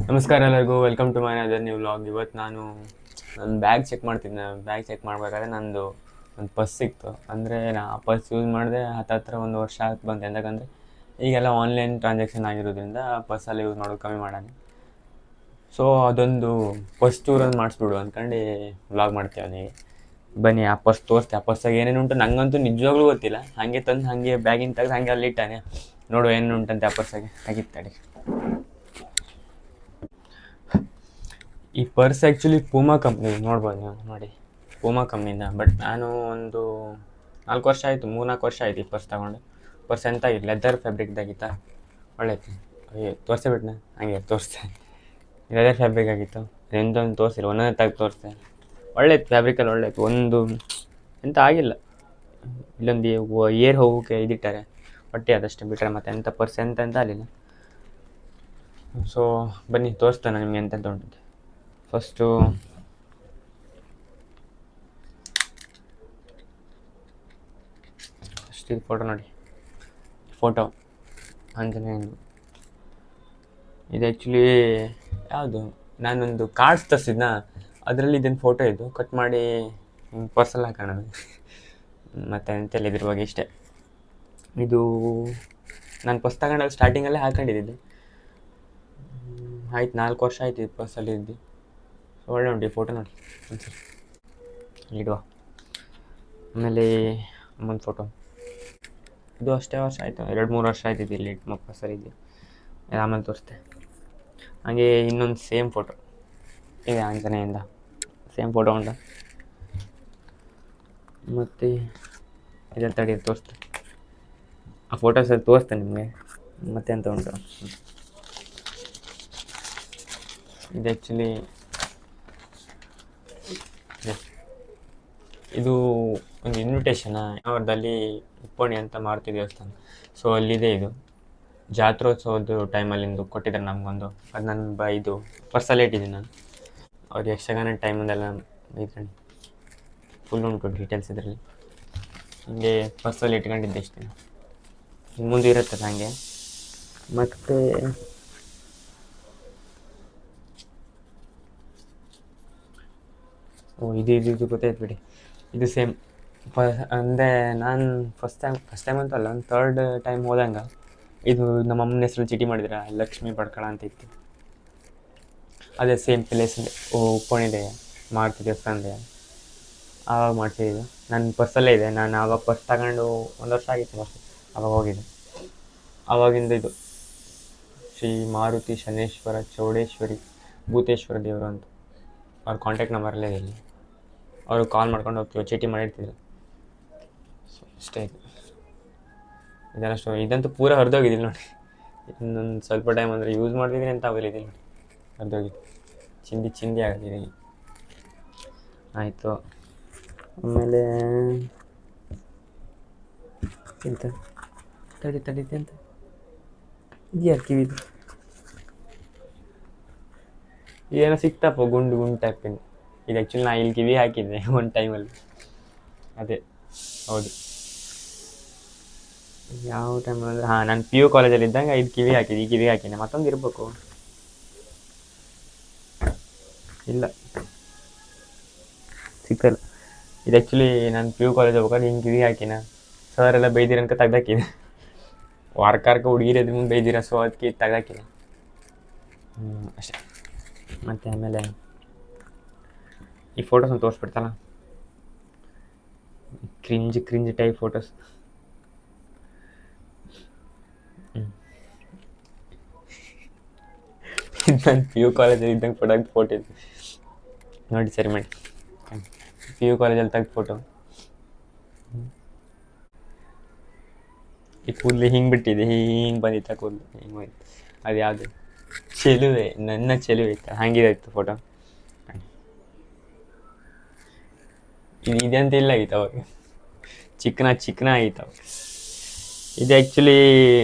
ನಮಸ್ಕಾರ ಎಲ್ಲರಿಗೂ, welcome to my other new vlog. ಇವತ್ತು ನಾನು ನನ್ನ ಬ್ಯಾಗ್ ಚೆಕ್ ಮಾಡ್ತಿದ್ದೆ. ಬ್ಯಾಗ್ ಚೆಕ್ ಮಾಡಬೇಕಾದ್ರೆ ನಂದು ಒಂದು ಪರ್ಸ್ ಸಿಕ್ತು. ಅಂದರೆ ನಾ ಆ ಪರ್ಸ್ ಯೂಸ್ ಮಾಡಿದೆ ಹತ್ತಿರ ಒಂದು ವರ್ಷ ಆಯ್ತು ಬಂತು. ಎಂತಕ್ಕಂದರೆ ಈಗೆಲ್ಲ ಆನ್ಲೈನ್ ಟ್ರಾನ್ಸಾಕ್ಷನ್ ಆಗಿರೋದ್ರಿಂದ ಪರ್ಸಲ್ಲಿ ಯೂಸ್ ಮಾಡೋದು ಕಮ್ಮಿ ಮಾಡೋಣ. ಸೊ ಅದೊಂದು ಪರ್ಸ್ ಟೂರನ್ನು ಮಾಡಿಸ್ಬಿಡು ಅಂದ್ಕೊಂಡು ವ್ಲಾಗ್ ಮಾಡ್ತೀವಿ ಅವನಿಗೆ. ಬನ್ನಿ ಆ ಪರ್ಸ್ ತೋರಿಸ್ತೆ. ಆ ಪರ್ಸಾಗಿ ಏನೇನು ಉಂಟು ನನಗಂತೂ ನಿಜವಾಗ್ಲೂ ಗೊತ್ತಿಲ್ಲ. ಹಾಗೆ ತಂದು ಹಾಗೆ ಬ್ಯಾಗಿನ ತೆಗೆದು ಹಾಗೆ ಅಲ್ಲಿ ಇಟ್ಟಾನೆ. ನೋಡು ಏನೇನು ಉಂಟಂತೆ ಆ ಪರ್ಸಾಗಿ. ತೆಗಿತಾಡಿ. ಈ ಪರ್ಸ್ ಆ್ಯಕ್ಚುಲಿ ಪೂಮಾ ಕಂಪ್ನಿ ನೋಡ್ಬೋದು ನೀವು. ನೋಡಿ, ಪೂಮಾ ಕಂಪ್ನಿಯಿಂದ. ಬಟ್ ನಾನು ಒಂದು 4 ವರ್ಷ ಆಯಿತು, 3-4 ವರ್ಷ ಆಯಿತು ಈ ಪರ್ಸ್ ತೊಗೊಂಡು. ಪರ್ಸ್ ಎಂತಾಗಿತ್ತು, ಲೆದರ್ ಫ್ಯಾಬ್ರಿಕ್ದಾಗಿತ್ತು. ಒಳ್ಳೆಯಿತ್ತು. ಅಯ್ಯೋ ತೋರಿಸೇ ಬಿಟ್ಟನೆ, ಹಾಗೆ ತೋರಿಸ್ತೆ. ಲೆದರ್ ಫ್ಯಾಬ್ರಿಕ್ ಆಗಿತ್ತು. ಎಂತೊಂದು ತೋರಿಸಿಲ್ಲ, ಒಂದೊಂದೇ ತೆಗೆದು ತೋರಿಸ್ತೆ. ಒಳ್ಳೆಯಿತ್ತು, ಫ್ಯಾಬ್ರಿಕಲ್ಲಿ ಒಳ್ಳೆಯಿತ್ತು. ಒಂದು ಎಂತ ಆಗಿಲ್ಲ. ಇಲ್ಲೊಂದು ಏರ್ ಹೋಗೋಕ್ಕೆ ಇದಿಟ್ಟಾರೆ, ಹೊಟ್ಟೆ ಅದಷ್ಟೇ ಬಿಟ್ಟರೆ ಮತ್ತೆ ಎಂಥ ಪರ್ಸ್ ಎಂತ ಆಗಲಿಲ್ಲ. ಸೊ ಬನ್ನಿ ತೋರಿಸ್ತಾನೆ ನಿಮಗೆ ಎಂತೆಂತ ಉಂಟು. ಫಸ್ಟು ಇದು ಫೋಟೋ ನೋಡಿ. ಫೋಟೋ ಆಂಜನೇಯಂದು. ಇದು ಆ್ಯಕ್ಚುಲಿ ಯಾವುದು, ನಾನೊಂದು ಕಾರ್ಡ್ಸ್ ತರಿಸಿದ್ನ, ಅದರಲ್ಲಿ ಇದನ್ನು ಫೋಟೋ ಇದು ಕಟ್ ಮಾಡಿ ಪರ್ಸಲ್ಲಿ ಹಾಕೋಣ. ಮತ್ತು ಎಂತೆಲ್ಲ ಇದ್ರ ಬಗ್ಗೆ ಇಷ್ಟೇ. ಇದು ನಾನು ಪರ್ಸ್ ತಗೊಂಡಾಗ ಸ್ಟಾರ್ಟಿಂಗಲ್ಲೇ ಹಾಕೊಂಡಿದ್ದೆ. ಆಯ್ತು 4 ವರ್ಷ ಆಯ್ತು ಇದು ಪರ್ಸಲ್ಲಿ ಇದ್ದು. ಒಳ್ಳೆ ಉಂಟು ಈ ಫೋಟೋ ನೋಡಿ ಒಂದ್ಸರಿ ಇಡುವ. ಆಮೇಲೆ ಒಂದು ಫೋಟೋ, ಇದು ಅಷ್ಟೇ ವರ್ಷ ಆಯಿತು, 2-3 ವರ್ಷ ಆಯ್ತಿದ್ದು ಇಲ್ಲಿ ಪರ್ಸಲ್ಲಿ ಇದ್ದು. ಆಮೇಲೆ ತೋರಿಸ್ತೆ. ಹಾಗೆ ಇನ್ನೊಂದು ಸೇಮ್ ಫೋಟೋ ಇದೆ ಆಂಜನೇಯಿಂದ, ಸೇಮ್ ಫೋಟೋ ಉಂಟ. ಮತ್ತು ಇದೆಲ್ಲ ತಡಿ ತೋರಿಸ್ತೆ. ಆ ಫೋಟೋಸಲ್ಲಿ ತೋರಿಸ್ತೆ ನಿಮಗೆ ಮತ್ತೆ ಅಂತ ಉಂಟು. ಇದು ಆ್ಯಕ್ಚುಲಿ ಇದು ಒಂದು ಇನ್ವಿಟೇಷನ್ ಅವ್ರದ್ದಲ್ಲಿ ಉಪ್ಪಣಿ ಅಂತ ಮಾರುತಿ ದೇವಸ್ಥಾನ. ಸೊ ಅಲ್ಲಿದೆ ಇದು. ಜಾತ್ರೋತ್ಸವದ ಟೈಮಲ್ಲಿಂದು ಕೊಟ್ಟಿದ್ದಾರೆ ನಮಗೊಂದು. ಅದು ನನ್ನ ಇದು ಪರ್ಸಲ್ಲಿ ಇಟ್ಟಿದ್ದೀನಿ ನಾನು. ಅವ್ರು ಯಕ್ಷಗಾನ ಟೈಮಲ್ಲೆಲ್ಲ ಇದ್ರಲ್ಲಿ ಫುಲ್ ಉಂಟು ಡೀಟೇಲ್ಸ್ ಇದರಲ್ಲಿ. ಹಿಂಗೆ ಪರ್ಸಲ್ಲಿ ಇಟ್ಕೊಂಡಿದ್ದೆ ಇಷ್ಟು ದಿನ. ಮುಂದೆ ಇರುತ್ತೆ ಹಾಗೆ. ಮತ್ತು ಇದು ಗೊತ್ತಾಯ್ತು ಬಿಡಿ. ಇದು ಸೇಮ್ ಅಂದರೆ ನಾನು ಫಸ್ಟ್ ಟೈಮ್ ಅಂತಲ್ಲ, ಒಂದು 3rd ಟೈಮ್ ಹೋದಂಗೆ ಇದು ನಮ್ಮ ಅಮ್ಮನ ಹೆಸರು ಚೀಟಿ ಮಾಡಿದ್ರೆ ಲಕ್ಷ್ಮೀ ಬಡ್ಕಳ ಅಂತ ಇತ್ತು. ಅದೇ ಸೇಮ್ ಪ್ಲೇಸಲ್ಲಿ ಉಪ್ಪಣಿದೆ, ಮಾರುತಿ ದೇವಸ್ಥಾನದೆ. ಆವಾಗ ಮಾಡ್ತಿದ್ದು ನನ್ನ ಪರ್ಸಲ್ಲೇ ಇದೆ. ನಾನು ಆವಾಗ ಪರ್ಸ್ ತಗೊಂಡು 1 ವರ್ಷ ಆಗಿತ್ತು ಫಸ್ಟ್ ಆವಾಗ ಹೋಗಿದ್ದೆ. ಆವಾಗಿಂದ ಇದು ಶ್ರೀ ಮಾರುತಿ ಶನೇಶ್ವರ ಚೌಡೇಶ್ವರಿ ಭೂತೇಶ್ವರ ದೇವರು ಅಂತ ಅವ್ರ ಕಾಂಟ್ಯಾಕ್ಟ್ ನಂಬರಲ್ಲೇ ಇದೆ. ಅವರು ಕಾಲ್ ಮಾಡ್ಕೊಂಡು ಹೋಗ್ತೀವಿ, ಚೀಟಿ ಮಾಡಿರ್ತಿದ್ರು. ಸೊ ಇಷ್ಟೇ ಇದು. ಇದೆಲ್ಲ ಇದಂತೂ ಪೂರ ಹರಿದೋಗಿದ್ದಿಲ್ಲ ನೋಡಿ. ಇನ್ನೊಂದು ಸ್ವಲ್ಪ ಟೈಮ್ ಅಂದರೆ ಯೂಸ್ ಮಾಡ್ತಿದ್ದೀನಿ ಅಂತ ಆಗೋದಿಲ್ಲ ನೋಡಿ, ಹರಿದೋಗಿದ್ದು, ಚಿಂದಿ ಆಗಿದೆ. ಆಯಿತು. ಆಮೇಲೆ ಎಂತ ತಡಿತೆ ಅಂತ ಇದು ಯಾರು ಕಿವಿದು ಏನೋ ಸಿಕ್ತಪ್ಪ, ಗುಂಡು ಟೈಪಿನ. ಇದು ಆ್ಯಕ್ಚುಲಿ ನಾನು ಇಲ್ಲಿ ಕಿವಿ ಹಾಕಿದ್ದೆ ಒಂದು ಟೈಮಲ್ಲಿ. ಅದೇ ಹೌದು, ಯಾವ ಟೈಮಲ್ಲಿ ಅಂದರೆ ನಾನು PU ಕಾಲೇಜಲ್ಲಿ ಇದ್ದಾಗ ಇದು ಕಿವಿ ಹಾಕಿದ್ದೆ. ಈ ಕಿವಿ ಹಾಕಿದ್ದೆ. ಮತ್ತೊಂದು ಇರಬೇಕು, ಇಲ್ಲ ಸಿಕ್ಕಲ್ಲ. ಇದು ಆ್ಯಕ್ಚುಲಿ ನಾನು PU ಕಾಲೇಜ್ ಹೋಗ್ಬೇಕಾದ್ರೆ ಹಿಂಗೆ ಕಿವಿ ಹಾಕಿನ. ಸರ್ ಎಲ್ಲ ಬೈದಿರನ್ಕ ತೆಗ್ದಾಕಿದೆ. ವಾರಕ್ಕೆ ಹುಡುಗಿರ ಎದ್ರ ಮುಂದೆ ಬೈದಿರ. ಸೊ ಅದಕ್ಕೆ ತೆಗ್ದಾಕಿದೆ ಅಷ್ಟೇ. ಮತ್ತು ಆಮೇಲೆ ಈ ಫೋಟೋಸನ್ನು ತೋರಿಸ್ಬಿಡ್ತಲ್ಲ, ಕ್ರಿಂಜ್ ಟೈಪ್ ಫೋಟೋಸ್. ಇದು ನಾನು PU ಕಾಲೇಜಲ್ಲಿ ಇದ್ದಂಗೆ ಫೋಟೋ ಇದು ನೋಡಿ. ಸರಿ ಮಾಡಿ, PU ಕಾಲೇಜಲ್ಲಿ ತೆಗ್ದು ಫೋಟೋ. ಈ ಕೂದಲು ಹಿಂಗೆ ಬಿಟ್ಟಿದೆ, ಹಿಂಗೆ ಬಂದಿತ್ತ ಕೂದಲು, ಹಿಂಗೆ ಹೋಯ್ತು. ಅದು ಯಾವುದು ಚೆಲುವೆ, ನನ್ನ ಚೆಲುವೆ ಇತ್ತು, ಹಂಗಿದೆ ಇತ್ತು ಫೋಟೋ. ಇದಂತ ಇಲ್ಲ ಆಗಿತ್ತು ಅವಾಗ, ಚಿಕ್ಕನ ಆಗಿತ್ತು ಅವಾಗ. ಇದು ಆ್ಯಕ್ಚುಲಿ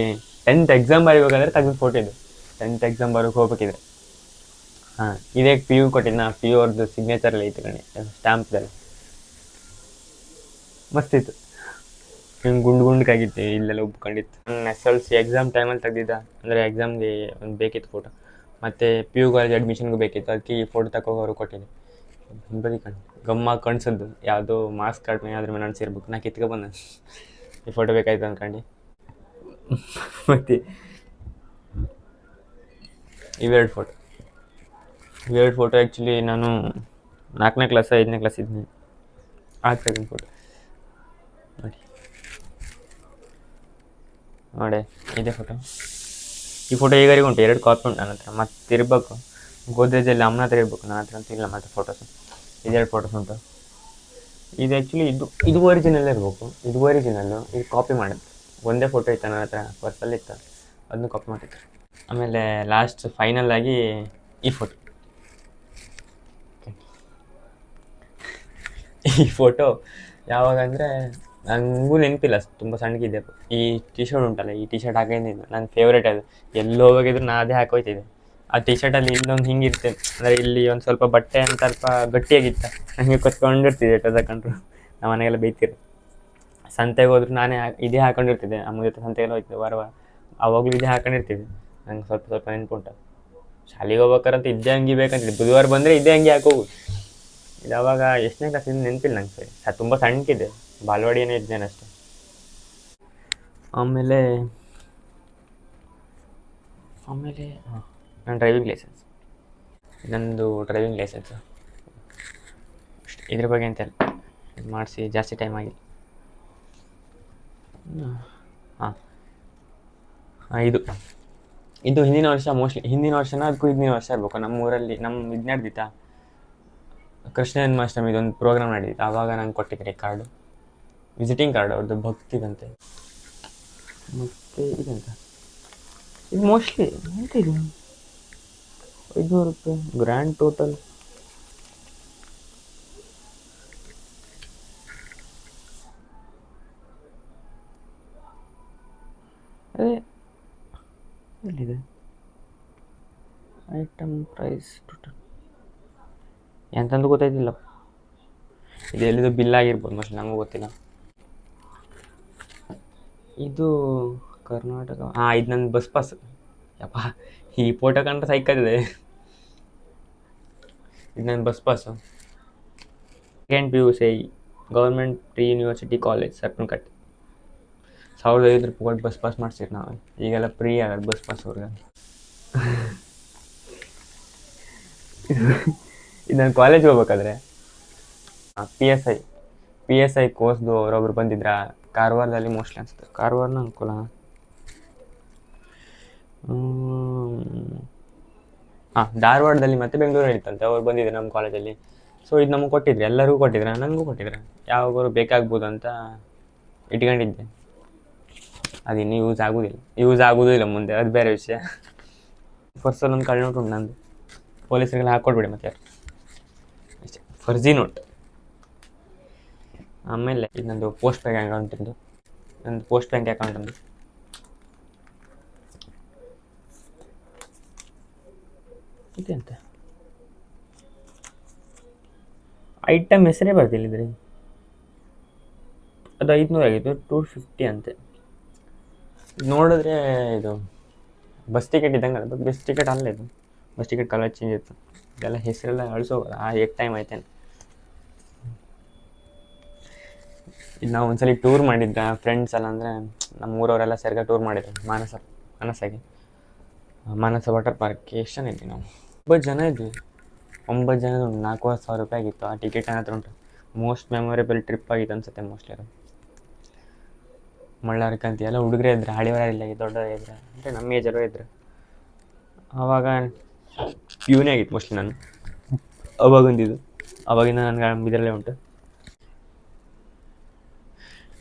10th ಎಕ್ಸಾಮ್ ಬರೀಬೇಕಾದ್ರೆ ತೆಗೆದು ಫೋಟೋ ಇದು. 10th ಎಕ್ಸಾಮ್ ಬರೋಕ್ಕೆ ಹೋಗ್ಬೇಕಿದ್ರೆ. ಹಾಂ, ಇದೇ PU ಕೊಟ್ಟಿದ್ದು. PU ಅವ್ರದ್ದು ಸಿಗ್ನೇಚರಲ್ಲಿ ಐತೆ ಕಣೆ, ಸ್ಟ್ಯಾಂಪ್ದಲ್ಲಿ ಮಸ್ತಿತ್ತು. ಹಿಂಗೆ ಗುಂಡ್ಕಾಗಿತ್ತು, ಇಲ್ಲೆಲ್ಲ ಉಬ್ಕೊಂಡಿತ್ತು. SLC ಎಕ್ಸಾಮ್ ಟೈಮಲ್ಲಿ ತೆಗ್ದಿದ್ದ. ಅಂದರೆ ಎಕ್ಸಾಮ್ಗೆ ಒಂದು ಬೇಕಿತ್ತು ಫೋಟೋ. ಮತ್ತು ಪಿ ಯು ಕಾಲೇಜ್ ಅಡ್ಮಿಷನ್ಗೂ ಬೇಕಿತ್ತು, ಅದಕ್ಕೆ ಈ ಫೋಟೋ ತಗೋರು ಕೊಟ್ಟಿದ್ದೆ. ಹಿಂಬದಿ ಕಣ್ಣು ಗಮ್ಮ ಕಾಣಿಸೋದು ಯಾವುದೋ ಮಾಸ್ಕ್ ಕಡಿಮೆ ಅದ್ರ ಮೇಲೆ ಅನ್ಸಿರ್ಬೇಕು, ನಾ ಕಿತ್ಕೊಬಂದ ಈ ಫೋಟೋ ಬೇಕಾಯ್ತು ಅಂದ್ಕೊಂಡು. ಮತ್ತು ಇವೆರಡು ಫೋಟೋ ಆ್ಯಕ್ಚುಲಿ ನಾನು 4ನೇ ಕ್ಲಾಸ್ 5ನೇ ಕ್ಲಾಸ್ ಇದ್ದೀನಿ ಆಗ್ತಾಯಿದ್ದೀನಿ ಫೋಟೋ ನೋಡಿ ಇದೇ ಫೋಟೋ. ಈ ಫೋಟೋ ಈಗರಿಗೂ ಉಂಟು, 2 ಕಾಪಿ ಉಂಟು ನನ್ನ ಹತ್ರ. ಮತ್ತೆ ಇರಬೇಕು ಗೋದ್ರೇಜಲ್ಲಿ ಅಮ್ಮನ ಹತ್ರ ಇರಬೇಕು, ನನ್ನ ಹತ್ರ ಅಂತ ಇಲ್ಲ. ಮತ್ತು ಫೋಟೋಸು ಇದೆರಡು ಫೋಟೋಸ್ ಉಂಟು. ಇದು ಆ್ಯಕ್ಚುಲಿ ಇದು ಒರಿಜಿನಲ್ ಇರಬೇಕು, ಇದು ಒರಿಜಿನಲ್ಲು, ಇದು ಕಾಪಿ ಮಾಡಿದ್ದು. ಒಂದೇ ಫೋಟೋ ಇತ್ತು ನನ್ನ ಹತ್ರ, ಪರ್ಸಲ್ಲಿ ಇತ್ತು, ಅದನ್ನು ಕಾಪಿ ಮಾಡಿತ್ತು. ಆಮೇಲೆ ಲಾಸ್ಟ್ ಫೈನಲ್ ಆಗಿ ಈ ಫೋಟೋ. ಈ ಫೋಟೋ ಯಾವಾಗ ಅಂದರೆ ನನಗೂ ನೆನಪಿಲ್ಲ, ತುಂಬ ಸಣ್ಣಗಿದ್ದೆ. ಈ ಟಿ ಶರ್ಟ್ ಉಂಟಲ್ಲ, ಈ ಟಿ ಶರ್ಟ್ ಹಾಕೊಂಡಿದ್ದು ನನ್ನ ಫೇವ್ರೇಟ್. ಅದು ಎಲ್ಲೋ ಹೋಗಿದ್ರು ನಾನು ಅದೇ ಹಾಕೋಯ್ತಿದ್ದೆ. ಆ ಟಿ ಶರ್ಟಲ್ಲಿ ಇಲ್ಲೊಂದು ಹಿಂಗಿರುತ್ತೆ, ಅಂದರೆ ಇಲ್ಲಿ ಒಂದು ಸ್ವಲ್ಪ ಬಟ್ಟೆ ಒಂದು ಸ್ವಲ್ಪ ಗಟ್ಟಿಯಾಗಿತ್ತು, ನನಗೆ ಕೊತ್ಕೊಂಡಿರ್ತಿದ್ದೆ ಎಷ್ಟೋ ತಗೊಂಡ್ರು. ನಮ್ಮ ಮನೆಗೆಲ್ಲ ಬೈತಿರು. ಸಂತೆಗೆ ಹೋದ್ರು ನಾನೇ ಇದೇ ಹಾಕೊಂಡಿರ್ತಿದ್ದೆ. ಅಮ್ಮ ಜೊತೆ ಸಂತೆಗೆಲ್ಲ ಹೋಗ್ತಿದ್ದೆ ವಾರ ಅವಾಗಲೂ ಇದೇ ಹಾಕೊಂಡಿರ್ತಿದ್ದೆ. ನಂಗೆ ಸ್ವಲ್ಪ ನೆನಪುಂಟ. ಶಾಲೆಗೆ ಹೋಗ್ಬೇಕಾರಂತ ಇದ್ದೇ ಅಂಗಿ ಬೇಕಂತಿದ್ದೆ, ಬುಧವಾರ ಬಂದರೆ ಇದೇ ಅಂಗಿ ಹಾಕೋಗು. ಇದು ಅವಾಗ ಎಷ್ಟನೇ ಕ್ಲಾಸಿಂದ ನೆನಪಿಲ್ಲ ನಂಗೆ, ತುಂಬ ಸಣ್ಣಕ್ಕಿದೆ, ಬಾಲ್ವಾಡಿಯೇ ಇದ್ದೇನೆ ಅಷ್ಟೆ. ಆಮೇಲೆ ನನ್ನ ಡ್ರೈವಿಂಗ್ ಲೈಸೆನ್ಸ್, ನಂದು ಡ್ರೈವಿಂಗ್ ಲೈಸೆನ್ಸು ಅಷ್ಟೇ. ಇದ್ರ ಬಗ್ಗೆ ಅಂತ ಮಾಡಿಸಿ ಜಾಸ್ತಿ ಟೈಮ್ ಆಗಿಲ್ಲ. ಇದು ಹಿಂದಿನ ವರ್ಷ, ಮೋಸ್ಟ್ಲಿ ಹಿಂದಿನ ವರ್ಷನ ಅದಕ್ಕೂ ಹಿಂದಿನ ವರ್ಷ ಇರಬೇಕು. ನಮ್ಮ ಊರಲ್ಲಿ ಇದು ನಡೆದಿತ್ತಾ, ಕೃಷ್ಣ ಜನ್ಮಾಷ್ಟಮಿ ಇದೊಂದು ಪ್ರೋಗ್ರಾಮ್ ನಡೆದಿತ್ತು. ಆವಾಗ ನಂಗೆ ಕೊಟ್ಟಿದ್ದೆ ಕಾರ್ಡು, ವಿಸಿಟಿಂಗ್ ಕಾರ್ಡ್ ಅವ್ರದ್ದು ಭಕ್ತಿದಂತೆ. ಮತ್ತು ಇದಂತ ಇದು ಮೋಸ್ಟ್ಲಿ ಎಂತ ಇದು 500 ರೂಪಾಯಿ ಗ್ರ್ಯಾಂಡ್ ಟೋಟಲ್. ಅದೇ ಎಲ್ಲಿದೆ ಐಟಮ್ ಪ್ರೈಸ್ ಟೋಟಲ್ ಎಂತಂದು ಗೊತ್ತಾಯ್ತಿಲ್ಲ. ಇದು ಎಲ್ಲಿದು ಬಿಲ್ ಆಗಿರ್ಬೋದು ಮೋಸ್ಟ್ಲಿ, ನನಗೂ ಗೊತ್ತಿಲ್ಲ. ಇದು ಕರ್ನಾಟಕ. ಇದು ನನ್ನ ಬಸ್ ಪಾಸ್. ಯಪ್ಪ ಈ ಫೋಟೋ ಕಂಡ್ರೆ ಸೈಕದಿದೆ. ಇದು ನನ್ನ bus pass. 2nd PUC government pre university college Sarpanakatte. 1500 ರೂಪಾಯಿ ಕೊಟ್ಟು ಬಸ್ ಪಾಸ್ ಮಾಡ್ಸಿರಿ ನಾವು. ಈಗೆಲ್ಲ ಫ್ರೀ ಆಗೋದು ಬಸ್ ಪಾಸ್ ಅವ್ರಿಗೆ. ಇದು ನಾನು ಕಾಲೇಜ್ಗೆ ಹೋಗ್ಬೇಕಾದ್ರೆ ಪಿ ಎಸ್ ಐ ಕೋರ್ಸ್ದು ಅವರೊಬ್ರು ಬಂದಿದ್ರ ಕಾರವಾರದಲ್ಲಿ, ಮೋಸ್ಟ್ಲಿ ಅನ್ಸುತ್ತೆ ಕಾರವಾರನ ಅನ್ಕೋಲ. ಧಾರವಾಡದಲ್ಲಿ ಮತ್ತು ಬೆಂಗಳೂರಲ್ಲಿ ಇತ್ತಂತೆ, ಅವ್ರು ಬಂದಿದ್ರು ನಮ್ಮ ಕಾಲೇಜಲ್ಲಿ. ಸೊ ಇದು ನಮಗೆ ಕೊಟ್ಟಿದ್ರು, ಎಲ್ಲರಿಗೂ ಕೊಟ್ಟಿದ್ರು, ನನಗೂ ಕೊಟ್ಟಿದ್ರು. ಯಾವಾಗಾದ್ರು ಬೇಕಾಗ್ಬೋದು ಅಂತ ಇಟ್ಕೊಂಡಿದ್ದೆ. ಅದಿನ್ನೂ ಯೂಸ್ ಆಗೋದಿಲ್ಲ ಮುಂದೆ, ಅದು ಬೇರೆ ವಿಷಯ. ಫಸ್ಟಲ್ಲಿ ಒಂದು ಕಳ್ಳ ನೋಟ್ ಉಂಟು ನಂದು, ಪೊಲೀಸರಿಗೆಲ್ಲ ಹಾಕ್ಕೊಡ್ಬೇಡಿ ಮತ್ತೆ ಯಾರು ಅಷ್ಟೇ, ಫರ್ಜಿ ನೋಟ್. ಆಮೇಲೆ ಇದು ನಂದು ಪೋಸ್ಟ್ ಬ್ಯಾಂಕ್ ಅಕೌಂಟಿಂದು, ನಂದು ಪೋಸ್ಟ್ ಬ್ಯಾಂಕ್ ಅಕೌಂಟಂದು. ಇದೆ ಅಂತ ಐಟಮ್ ಹೆಸರೇ ಬರ್ತಿಲ್ಲಿದ್ರಿ. ಅದು 500 ಆಗಿತ್ತು, 250 ಅಂತೆ. ನೋಡಿದ್ರೆ ಇದು ಬಸ್ ಟಿಕೆಟ್ ಇದ್ದಂಗೆ ಅಲ್ಲ, ಬಸ್ ಟಿಕೆಟ್ ಅಲ್ಲ. ಇದು ಬಸ್ ಟಿಕೆಟ್ ಕಲರ್ ಚೇಂಜ್ ಇತ್ತು. ಇದೆಲ್ಲ ಹೆಸರೆಲ್ಲ ಅಳಿಸೋಗೋದು. ಏಕ್ ಟೈಮ್ ಆಯ್ತೇನೆ. ಇದು ನಾವು ಒಂದ್ಸಲ ಟೂರ್ ಮಾಡಿದ್ದೆ ಫ್ರೆಂಡ್ಸ್ ಎಲ್ಲ, ಅಂದರೆ ನಮ್ಮ ಊರವರೆಲ್ಲ ಸೇರ್ಗ ಟೂರ್ ಮಾಡಿದ್ರು ಮಾನಸ ವಾಟರ್ ಪಾರ್ಕ್ಗೆ. ಎಷ್ಟು ಜನ ಇದ್ವಿ ನಾವು? 9 ಜನ ಇದ್ವಿ. 9 ಜನ ಉಂಟು. 4,500 ರೂಪಾಯಿ ಆಗಿತ್ತು. ಆ ಟಿಕೆಟ್ ನನ್ನ ಹತ್ರ ಉಂಟು. ಮೋಸ್ಟ್ ಮೆಮೊರೇಬಲ್ ಟ್ರಿಪ್ ಆಗಿತ್ತು ಅನ್ಸುತ್ತೆ ಮೋಸ್ಟ್ಲಿ ಅದು. ಮಳ್ಳಾರ್ಕಂತ ಎಲ್ಲ ಹುಡುಗರೇ ಇದ್ರು, ಹಳಿವರಿಲ್ಲ, ದೊಡ್ಡವರೇ ಇದ್ರು, ಅಂದರೆ ನಮ್ಮ ಏಜಲ್ಲೂ ಇದ್ರು. ಆವಾಗ ಪ್ಯೂನೇ ಆಗಿತ್ತು ಮೋಸ್ಟ್ಲಿ ನಾನು ಅವಾಗೊಂದಿದ್ದು. ಅವಾಗಿಂದ ನನಗೆ ಇದರಲ್ಲೇ ಉಂಟು.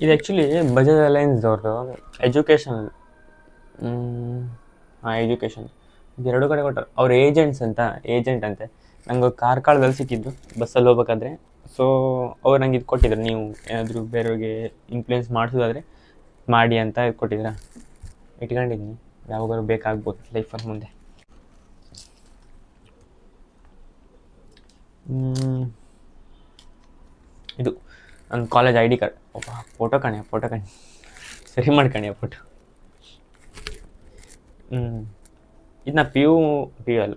ಇದು ಆ್ಯಕ್ಚುಲಿ ಬಜಾಜ್ ಅಲೈನ್ಸ್ದವ್ರದ್ದು ಎಜುಕೇಷನ್. ಎಜುಕೇಷನ್ ಇದು 2 ಕಡೆ ಕೊಟ್ಟರು. ಅವ್ರು ಏಜೆಂಟ್ ಅಂತೆ. ನಂಗೆ ಕಾರ್ಕಳದಲ್ಲಿ ಸಿಕ್ಕಿದ್ದು ಬಸ್ಸಲ್ಲಿ ಹೋಗ್ಬೇಕಾದ್ರೆ. ಸೊ ಅವ್ರು ನಂಗೆ ಇದು ಕೊಟ್ಟಿದ್ರು, ನೀವು ಏನಾದರೂ ಬೇರೆಯವ್ರಿಗೆ ಇನ್ಫ್ಲೂಯೆನ್ಸ್ ಮಾಡಿಸೋದಾದರೆ ಮಾಡಿ ಅಂತ ಕೊಟ್ಟಿದ್ರ. ಇಟ್ಕೊಂಡಿದ್ದೀನಿ, ಯಾವಾಗಾದ್ರು ಬೇಕಾಗ್ಬೋದು ಲೈಫಲ್ಲಿ ಮುಂದೆ. ಇದು ನನ್ನ ಕಾಲೇಜ್ ID ಕಾರ್ಡ್. ಫೋಟೋ ಕಣೆ ಸರಿ ಮಾಡ್ಕಣಿ ಆ ಫೋಟೋ. ಇದನ್ನ ಪಿ ಯು ಅಲ್ಲ,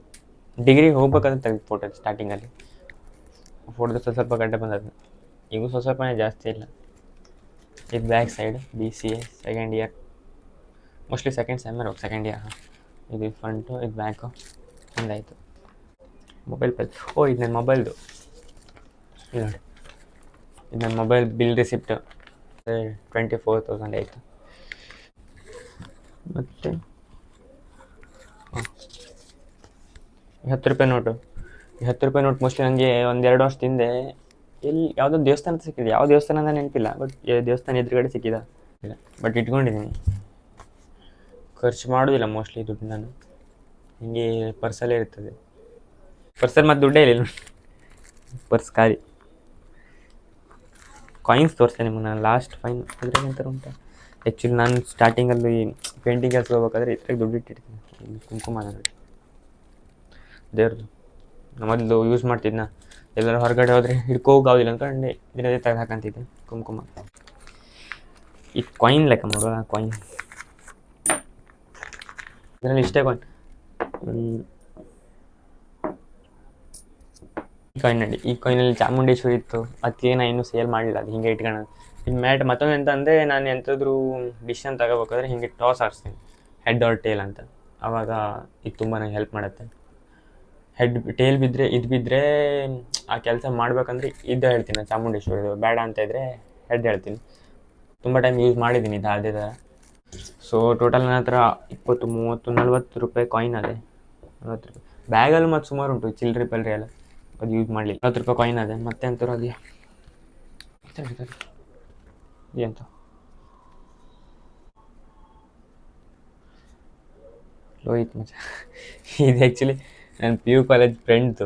ಡಿಗ್ರಿಗೆ ಹೋಗ್ಬೇಕಂತ ತೆಗೆದು ಫೋಟೋ ಸ್ಟಾರ್ಟಿಂಗಲ್ಲಿ. ಫೋಟೋದ ಸ್ವಲ್ಪ ಗಡ್ಡೆ ಬಂದದ್ದು, ಈಗ ಸ್ವಲ್ಪನೇ ಜಾಸ್ತಿ ಇಲ್ಲ. ಇದು back side BCA second year, mostly second ಸೆಮ್ಮರ್ ಹೋಗಿ ಸೆಕೆಂಡ್ ಇಯರ್. ಇದು ಫ್ರಂಟು, ಇದು ಬ್ಯಾಕು, ಒಂದಾಯಿತು. ಮೊಬೈಲ್ ಇದು ನನ್ನ ಮೊಬೈಲ್ದು, ಇಲ್ಲ ನೋಡಿ, ಇದು ನನ್ನ ಮೊಬೈಲ್ ಬಿಲ್ ರಿಸಿಪ್ಟ್ 24,000 ಆಯಿತು. ಮತ್ತು 10 ರೂಪಾಯಿ ನೋಟು. ಈ 10 ರೂಪಾಯಿ ನೋಟ್ ಮೋಸ್ಟ್ಲಿ ನನಗೆ 1-2 ವರ್ಷದ ಹಿಂದೆ ಎಲ್ಲಿ ಯಾವುದೋ ದೇವಸ್ಥಾನ ಸಿಕ್ಕಿದೆ, ಯಾವ ದೇವಸ್ಥಾನ ಅಂತ ನೆನಪಿಲ್ಲ, ಬಟ್ ದೇವಸ್ಥಾನ ಎದುರುಗಡೆ ಸಿಕ್ಕಿದ ಇಲ್ಲ, ಬಟ್ ಇಟ್ಕೊಂಡಿದ್ದೀನಿ. ಖರ್ಚು ಮಾಡೋದಿಲ್ಲ ಮೋಸ್ಟ್ಲಿ ದುಡ್ಡು ನಾನು, ಹಿಂಗೆ ಪರ್ಸಲ್ಲೇ ಇರ್ತದೆ. ಪರ್ಸಲ್ಲಿ ಮತ್ತು ದುಡ್ಡೇ ಇಲ್ಲ, ಪರ್ಸ್ ಖಾಲಿ. ಕಾಯಿನ್ಸ್ ತೋರಿಸ್ತೆ ನಿಮಗೆ ನಾನು ಲಾಸ್ಟ್ ಫೈನ್ ಅದ್ರಾಗ ಎಂಥರ ಉಂಟು. ಆ್ಯಕ್ಚುಲಿ ನಾನು ಸ್ಟಾರ್ಟಿಂಗಲ್ಲಿ ಪೇಂಟಿಂಗ್ ಕೆಲಸ ಹೋಗ್ಬೇಕಾದ್ರೆ ಇದ್ರಾಗ ದುಡ್ಡು ಇಟ್ಟಿರ್ತೀನಿ. ಕುಂಕುಮ ನೋಡಿ ದೇವ್ರದ್ದು, ಮೊದಲು ಯೂಸ್ ಮಾಡ್ತಿದ್ನ, ಎಲ್ಲರೂ ಹೊರಗಡೆ ಹೋದರೆ ಹಿಡ್ಕೋಗೋದಿಲ್ಲ ಅಂದ್ಕೊಂಡು ಇದರದೇ ತೆಗೆದು ಹಾಕಂತಿದ್ದೆ ಕುಂಕುಮ. ಈ ಕಾಯಿನ್ ಲೆಕ್ಕ ಮಾಡುವ ಕಾಯಿನ್, ಇದರಲ್ಲಿ ಇಷ್ಟೇ ಕಾಯಿನ್. ಈ ಕಾಯಿನ್ ನೋಡಿ, ಈ ಕಾಯಿನಲ್ಲಿ ಚಾಮುಂಡೇಶ್ವರಿ ಇತ್ತು, ಅದಕ್ಕೆ ನಾನು ಇನ್ನೂ ಸೇಲ್ ಮಾಡಲಿಲ್ಲ, ಅದು ಹಿಂಗೆ ಇಟ್ಕೊಳ್ಳೋದು. ಇದು ಮ್ಯಾಟ್ ಮತ್ತೊಂದು ಎಂತ ಅಂದರೆ, ನಾನು ಎಂಥಾದ್ರೂ ಡಿಶನ್ನು ತಗೋಬೇಕಾದ್ರೆ ಹಿಂಗೆ ಟಾಸ್ ಆಡಿಸ್ತೀನಿ, ಹೆಡ್ ಆರ್ ಟೇಲ್ ಅಂತ. ಆವಾಗ ಇದು ತುಂಬ ನನಗೆ ಹೆಲ್ಪ್ ಮಾಡುತ್ತೆ. ಟೇಲ್ ಬಿದ್ದರೆ ಇದು ಬಿದ್ದರೆ ಆ ಕೆಲಸ ಮಾಡ್ಬೇಕಂದ್ರೆ ಇದು ಹೇಳ್ತೀನಿ ನಾನು, ಚಾಮುಂಡೇಶ್ವರಿ. ಬೇಡ ಅಂತ ಇದ್ದರೆ ಹೆಡ್ ಹೇಳ್ತೀನಿ. ತುಂಬ ಟೈಮ್ ಯೂಸ್ ಮಾಡಿದ್ದೀನಿ ಇದು ಅದೇ ಥರ. ಸೊ ಟೋಟಲ್ ನನ್ನ ಹತ್ರ 20, 30, 40 ರೂಪಾಯಿ ಕಾಯಿನ್ ಅದೇ. 40 ರೂಪಾಯಿ ಬ್ಯಾಗಲ್ಲಿ ಮತ್ತು ಸುಮಾರು ಉಂಟು, ಚಿಲ್ಲರೆ ಪಲ್ರಿ ಎಲ್ಲ, ಅದು ಯೂಸ್ ಮಾಡಲಿಲ್ಲ. 40 ರೂಪಾಯಿ ಕಾಯಿನ್ ಅದೇ. ಮತ್ತೆ ಅಂತಾರೆ ಅದೇ ಎಂತ ಲೋಹಿತ್ ಮಚ್ಚ. ಇದು ಆ್ಯಕ್ಚುಲಿ ನನ್ನ PU ಕಾಲೇಜ್ ಫ್ರೆಂಡ್ದು.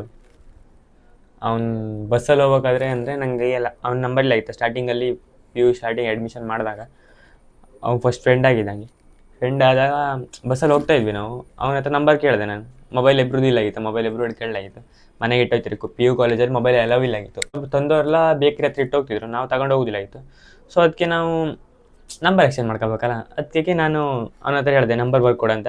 ಅವ್ನು ಬಸ್ಸಲ್ಲಿ ಹೋಗ್ಬೇಕಾದ್ರೆ ಅಂದರೆ ನನಗೆ ಎಲ್ಲ ಅವ್ನ ನಂಬರ್ಲಿ ಆಯಿತು. ಸ್ಟಾರ್ಟಿಂಗಲ್ಲಿ PU ಸ್ಟಾರ್ಟಿಂಗ್ ಅಡ್ಮಿಷನ್ ಮಾಡಿದಾಗ ಅವ್ನು ಫಸ್ಟ್ ಫ್ರೆಂಡ್ ಆಗಿದ್ದಂಗೆ. ಫ್ರೆಂಡ್ ಆದಾಗ ಬಸ್ಸಲ್ಲಿ ಹೋಗ್ತಾಯಿದ್ವಿ ನಾವು, ಅವನ ಹತ್ರ ನಂಬರ್ ಕೇಳಿದೆ ನಾನು. ಮೊಬೈಲ್ ಇಬ್ಬರದ್ದು ಇಲ್ಲ ಆಗಿತ್ತು, ಮೊಬೈಲ್ ಇಬ್ಬರು ಹಿಡ್ಕೊಳ್ಳಾಗಿತ್ತು. ಮನೆಗೆ ಇಟ್ಟೋಯ್ತಿರಿ, PU ಕಾಲೇಜಲ್ಲಿ ಮೊಬೈಲ್ ಅಲೌ ಇಲ್ಲ ಆಗಿತ್ತು. ತಂದವರೆಲ್ಲ ಬೇಕ್ರಿ ಹತ್ರ ಇಟ್ಟೋಗ್ತಿದ್ರು, ನಾವು ತಗೊಂಡು ಹೋಗೋದಿಲ್ಲ ಆಗಿತ್ತು. ಸೊ ಅದಕ್ಕೆ ನಾವು ನಂಬರ್ ಎಕ್ಸ್ಚೇಂಜ್ ಮಾಡ್ಕೋಬೇಕಲ್ಲ, ಅದಕ್ಕೆ ನಾನು ಅವನ ಹತ್ರ ಹೇಳಿದೆ ನಂಬರ್ ಬರ್ಕೊಡಂತ.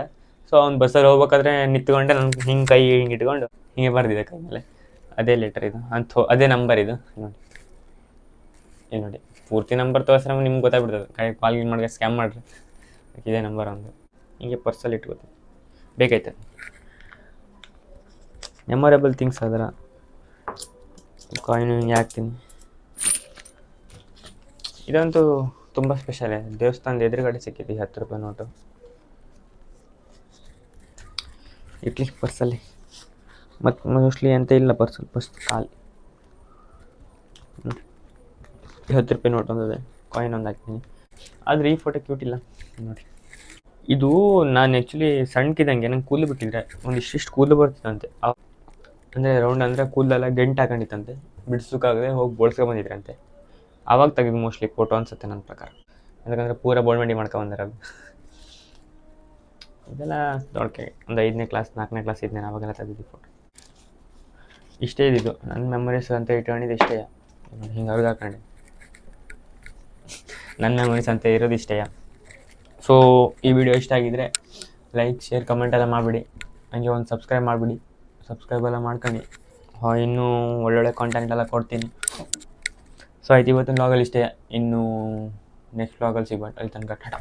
ಸೊ ಅವ್ನು ಬಸ್ಸಲ್ಲಿ ಹೋಗ್ಬೇಕಾದ್ರೆ ನಿಂತ್ಕೊಂಡೆ, ನಾನು ಹಿಂಗೆ ಕೈ ಹಿಂಗೆ ಇಟ್ಕೊಂಡು ಹಿಂಗೆ ಬರ್ದಿದೆ ಕೈ ಮೇಲೆ. ಅದೇ ಲೆಟರ್ ಇದು ಅದೇ ನಂಬರ್ ಇದು ನೋಡಿ. ಏನು ನೋಡಿ, ಪೂರ್ತಿ ನಂಬರ್ ತೋರಿಸ್ರೆ ನಿಮ್ಗೆ ಗೊತ್ತಾಗ್ಬಿಡ್ತದೆ, ಕಾಲ್ ಮಾಡಿ ಸ್ಕ್ಯಾಮ್ ಮಾಡಿರಿ. ಇದೇ ನಂಬರ್ ಒಂದು ಹಿಂಗೆ ಪರ್ಸಲ್ಲಿ ಇಟ್ಕೋತೀನಿ, ಬೇಕಾಯ್ತದೆ. ಮೆಮೊರೇಬಲ್ ಥಿಂಗ್ಸ್ ಅದರ ಕಾಯಿನ್ ಹಿಂಗೆ ಹಾಕ್ತೀನಿ. ಇದಂತೂ ತುಂಬ ಸ್ಪೆಷಲೇ, ದೇವಸ್ಥಾನದ ಎದುರುಗಡೆ ಸಿಕ್ಕಿದೆ 10 ರೂಪಾಯಿ ನೋಟು. ಇಟ್ಲಿ ಪರ್ಸಲ್ಲಿ, ಮತ್ತು ಮೋಸ್ಟ್ಲಿ ಅಂತ ಇಲ್ಲ ಪರ್ಸಲ್ಲಿ, ಫಸ್ಟ್ ಖಾಲಿ. ನೋಡಿ 10 ರೂಪಾಯಿ ನೋಟ್ ಒಂದಿದೆ, ಕಾಯಿನ್ ಒಂದು ಹಾಕ್ತೀನಿ. ಆದರೆ ಈ ಫೋಟೋ ಕ್ಯೂಟ್ ಇಲ್ಲ ನೋಡಿ. ಇದು ನಾನು ಆ್ಯಕ್ಚುಲಿ ಸಣ್ಣಕ್ಕಿದ್ದಂಗೆ ನಂಗೆ ಕೂದಲು ಬಿಟ್ಟಿದ್ರೆ ಇಷ್ಟಿಷ್ಟು ಕೂದಲು ಬರ್ತಿತ್ತಂತೆ. ಅಂದರೆ ರೌಂಡ್ ಅಂದರೆ ಕೂದಲೆಲ್ಲ ಗಂಟು ಹಾಕೊಂಡಿತ್ತಂತೆ, ಬಿಡ್ಸೋಕ್ಕಾಗದೆ ಹೋಗಿ ಬೋಳ್ಸ್ಕೊ ಬಂದಿದ್ರಂತೆ. ಆವಾಗ ತೆಗೆದು ಮೋಸ್ಟ್ಲಿ ಫೋಟೋ ಅನಿಸುತ್ತೆ ನನ್ನ ಪ್ರಕಾರ, ಯಾಕಂದರೆ ಪೂರ ಬೋಳ್ಮಂಡಿ ಮಾಡ್ಕೊಬಂದಿರೋದು. ಇದೆಲ್ಲ ದೊಡ್ಡಕೆ ಒಂದು 5ನೇ ಕ್ಲಾಸ್ 4ನೇ ಕ್ಲಾಸ್ ಇದ್ದೆ ಆವಾಗೆಲ್ಲ ತೆಗೆದಿದ್ದು ಫೋಟೋ. ಇಷ್ಟೇ ಇದ್ದಿದ್ದು ನನ್ನ ಮೆಮೊರೀಸ್ ಅಂತ ಇಟ್ಕೊಂಡಿದ್ದು ಇಷ್ಟೇ. ಹಿಂಗೆ ಅವ್ರಿಗೆ ಹಾಕೊಂಡೆ ನನ್ನ ಮೆಮೊರೀಸ್ ಅಂತ ಇರೋದು ಇಷ್ಟೇ. ಸೊ ಈ ವಿಡಿಯೋ ಇಷ್ಟ ಆಗಿದ್ದರೆ ಲೈಕ್, ಶೇರ್, ಕಮೆಂಟ್ ಎಲ್ಲ ಮಾಡಿಬಿಡಿ. ಹಂಗೆ ಒಂದು ಸಬ್ಸ್ಕ್ರೈಬ್ ಮಾಡಿಬಿಡಿ, ಸಬ್ಸ್ಕ್ರೈಬ್ ಎಲ್ಲ ಮಾಡ್ಕೊಂಡು ಇನ್ನೂ ಒಳ್ಳೊಳ್ಳೆ ಕಾಂಟೆಂಟ್ ಎಲ್ಲ ಕೊಡ್ತೀನಿ. ಸೊ ಆಯ್ತು, ಇವತ್ತಿನ ವ್ಲಾಗಲ್ಲಿ ಇಷ್ಟೇ. ಇನ್ನೂ ನೆಕ್ಸ್ಟ್ ವ್ಲಾಗಲ್ಲಿ ಸಿಗೋಣ. ಅಲ್ಲಿ ತನಕ ಟಾಟಾ.